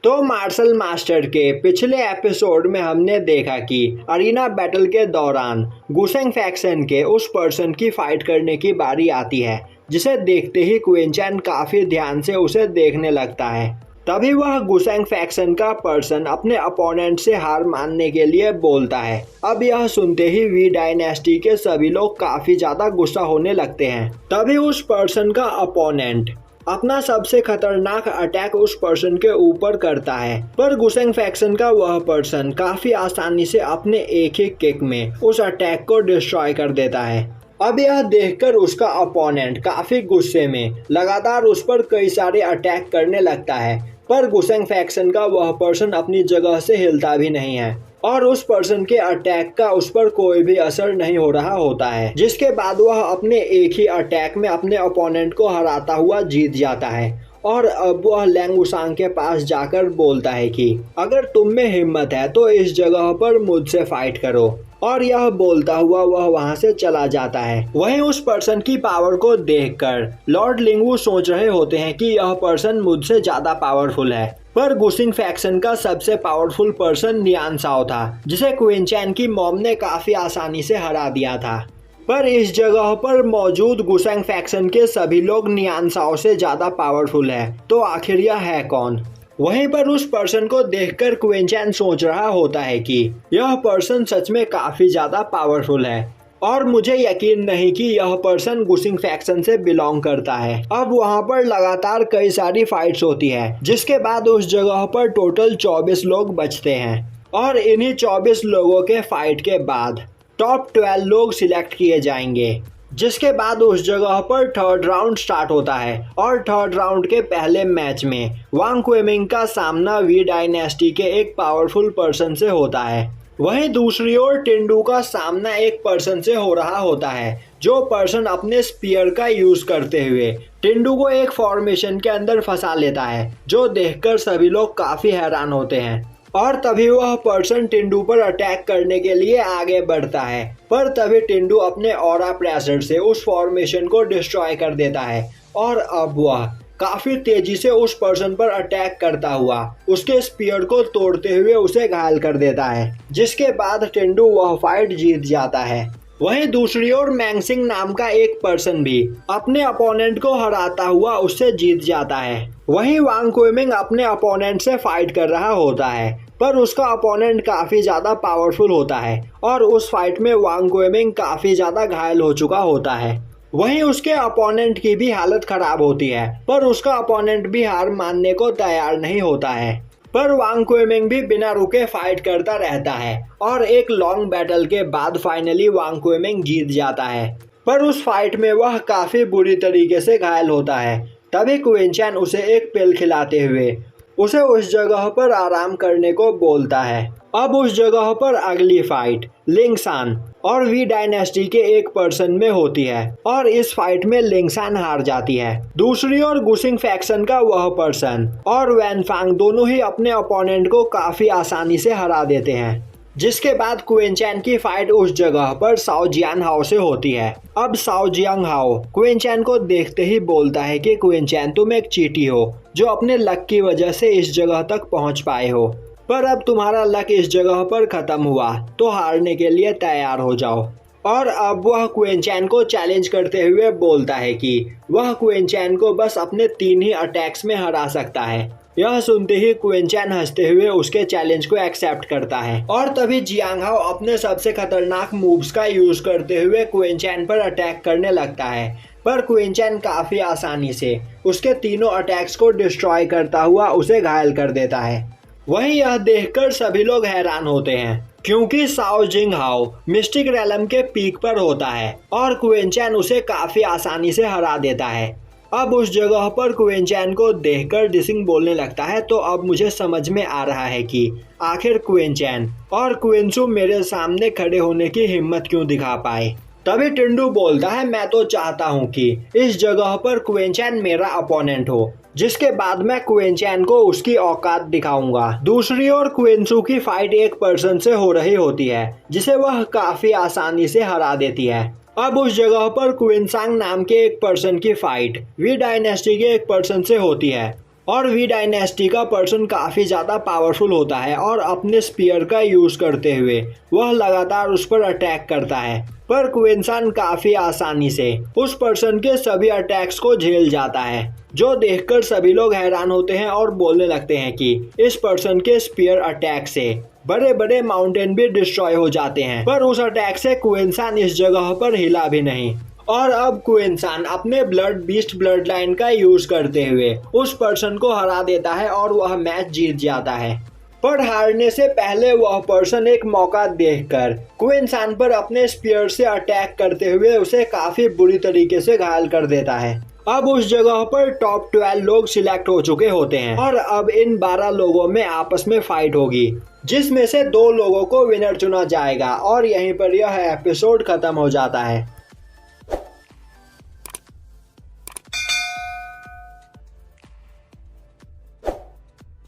तो martial master के पिछले एपिसोड में हमने देखा कि अरीना बैटल के दौरान गुसेंग फैक्शन के उस पर्सन की फाइट करने की बारी आती है, जिसे देखते ही क्वीन चैन काफ़ी ध्यान से उसे देखने लगता है। तभी वह गुसेंग फैक्शन का पर्सन अपने अपोनेंट से हार मानने के लिए बोलता है। अब यह सुनते ही वी डायनेस्टी के सभी लोग काफ़ी ज़्यादा गुस्सा होने लगते हैं। तभी उस पर्सन का अपोनेंट अपना सबसे खतरनाक अटैक उस पर्सन के ऊपर करता है, पर गुसेंग फैक्शन का वह पर्सन काफी आसानी से अपने एक ही किक में उस अटैक को डिस्ट्रॉय कर देता है। अब यह देखकर उसका अपोनेंट काफी गुस्से में लगातार उस पर कई सारे अटैक करने लगता है, पर गुसेंग फैक्शन का वह पर्सन अपनी जगह से हिलता भी नहीं है और उस पर्सन के अटैक का उस पर कोई भी असर नहीं हो रहा होता है, जिसके बाद वह अपने एक ही अटैक में अपने ओपोनेंट को हराता हुआ जीत जाता है। और अब वह लैंग वुसांग के पास जाकर बोलता है कि अगर तुम में हिम्मत है तो इस जगह पर मुझसे फाइट करो, और यह बोलता हुआ वह वहां से चला जाता है। वहीं उस पर्सन की पावर को देखकर लॉर्ड लिंगवू सोच रहे होते हैं कि यह पर्सन मुझसे ज्यादा पावरफुल है, पर गुसिंग फैक्शन का सबसे पावरफुल पर्सन नियान साओ था, जिसे क्वीन चैन की मॉम ने काफी आसानी से हरा दिया था। पर इस जगह पर मौजूद गुसेंग फैक्शन के सभी लोग नियान साओ से ज्यादा पावरफुल है, तो आखिर यह है कौन? वहीं पर उस पर्सन को देखकर क्वीन चैन सोच रहा होता है कि यह पर्सन सच में काफी ज्यादा पावरफुल है और मुझे यकीन नहीं कि यह पर्सन गुसिंग फैक्शन से बिलोंग करता है। अब वहां पर लगातार कई सारी फाइट्स होती है, जिसके बाद उस जगह पर टोटल 24 लोग बचते हैं और इन्हीं 24 लोगों के फाइट के बाद टॉप 12 लोग सिलेक्ट किए जाएंगे, जिसके बाद उस जगह पर थर्ड राउंड स्टार्ट होता है। और थर्ड राउंड के पहले मैच में वांग क्वेमिंग का सामना वी डायनेस्टी के एक पावरफुल पर्सन से होता है। वहीं दूसरी ओर टिंडू का सामना एक पर्सन से हो रहा होता है, जो पर्सन अपने स्पीयर का यूज करते हुए टिंडू को एक फॉर्मेशन के अंदर फंसा लेता है, जो देखकर सभी लोग काफी हैरान होते हैं। और तभी वह पर्सन टिंडू पर अटैक करने के लिए आगे बढ़ता है, पर तभी टिंडू अपने ऑरा प्रेशर से उस फॉर्मेशन को डिस्ट्रॉय कर देता है और अब वह काफी तेजी से उस पर्सन पर अटैक करता हुआ उसके स्पीयर को तोड़ते हुए उसे घायल कर देता है, जिसके बाद टिंडू वह फाइट जीत जाता है। वहीं दूसरी ओर मैंगसिंग नाम का एक पर्सन भी अपने अपोनेंट को हराता हुआ उससे जीत जाता है। वहीं वांग क्वेमिंग अपने अपोनेंट से फाइट कर रहा होता है, पर उसका अपोनेंट काफी ज्यादा पावरफुल होता है और उस फाइट में वांग क्वेमिंग काफी ज्यादा घायल हो चुका होता है। वहीं उसके अपोनेंट की भी हालत खराब होती है, पर उसका अपोनेंट भी हार मानने को तैयार नहीं होता है, पर वांग क्वेमिंग भी बिना रुके फाइट करता रहता है और एक लॉन्ग बैटल के बाद फाइनली वांग क्वेमिंग जीत जाता है, पर उस फाइट में वह काफी बुरी तरीके से घायल होता है। तभी क्वीन चैन उसे एक पिल खिलाते हुए उसे उस जगह पर आराम करने को बोलता है। अब उस जगह पर अगली फाइट लिंगसान और वी डायनेस्टी के एक पर्सन में होती है और इस फाइट में लिंगसान हार जाती है। दूसरी ओर गुसिंग फैक्शन का वह पर्सन और वैनफांग दोनों ही अपने अपोनेंट को काफी आसानी से हरा देते हैं, जिसके बाद क्वीन चैन की फाइट उस जगह पर साओ जियान हाओ से होती है। अब साओ जियांग हाओ क्वीन चैन को देखते ही बोलता है कि क्वीन चैन तुम एक चीटी हो जो अपने लक की वजह से इस जगह तक पहुंच पाए हो, पर अब तुम्हारा लक इस जगह पर खत्म हुआ तो हारने के लिए तैयार हो जाओ। और अब वह क्वीन चैन को चैलेंज करते हुए बोलता है कि वह क्वीन चैन को बस अपने 3 ही अटैक्स में हरा सकता है। यह सुनते ही क्वीन चैन हंसते हुए उसके चैलेंज को एक्सेप्ट करता है और तभी जियांग हाओ अपने सबसे खतरनाक मूव्स का यूज करते हुए क्वीन चैन पर अटैक करने लगता है, पर क्वीन चैन काफी आसानी से उसके तीनों अटैक्स को डिस्ट्रॉय करता हुआ उसे घायल कर देता है। वहीं यह देखकर सभी लोग हैरान होते हैं, क्योंकि साओ जिंग हाओ मिस्टिक रेलम के पीक पर होता है और क्वीन चैन उसे काफी आसानी से हरा देता है। अब उस जगह पर क्वीन चैन को देखकर डिसिंग बोलने लगता है, तो अब मुझे समझ में आ रहा है कि आखिर क्वीन चैन और क्वीनसू मेरे सामने खड़े होने की हिम्मत क्यों दिखा पाए। तभी टिंडू बोलता है, मैं तो चाहता हूँ कि इस जगह पर क्वीन चैन मेरा अपोनेंट हो, जिसके बाद मैं क्वीन चैन को उसकी औकात दिखाऊंगा। दूसरी ओर क्वीनसू की फाइट एक पर्सन से हो रही होती है, जिसे वह काफी आसानी से हरा देती है। अब उस जगह पर क्विनसांग नाम के एक पर्सन की फाइट वी डायनेस्टी के एक पर्सन से होती है और वी डायनेस्टी का पर्सन काफ़ी ज़्यादा पावरफुल होता है और अपने स्पीयर का यूज़ करते हुए वह लगातार उस पर अटैक करता है, पर क्विंसान काफ़ी आसानी से उस पर्सन के सभी अटैक्स को झेल जाता है, जो देखकर सभी लोग हैरान होते हैं और बोलने लगते हैं कि इस पर्सन के स्पीयर अटैक से बड़े बड़े माउंटेन भी डिस्ट्रॉय हो जाते हैं। पर उस अटैक से क्विंसान इस जगह पर हिला भी नहीं और अब क्विंसान अपने ब्लड बीस्ट ब्लड लाइन का यूज करते हुए उस पर्सन को हरा देता है और वह मैच जीत जाता है। पर हारने से पहले वह पर्सन एक मौका देखकर क्विंसान पर अपने स्पीयर से अटैक करते हुए उसे काफी बुरी तरीके से घायल कर देता है। अब उस जगह पर टॉप 12 लोग सिलेक्ट हो चुके होते हैं और अब इन 12 लोगों में आपस में फाइट होगी, जिसमें से 2 लोगों को विनर चुना जाएगा और यहीं पर यह एपिसोड खत्म हो जाता है।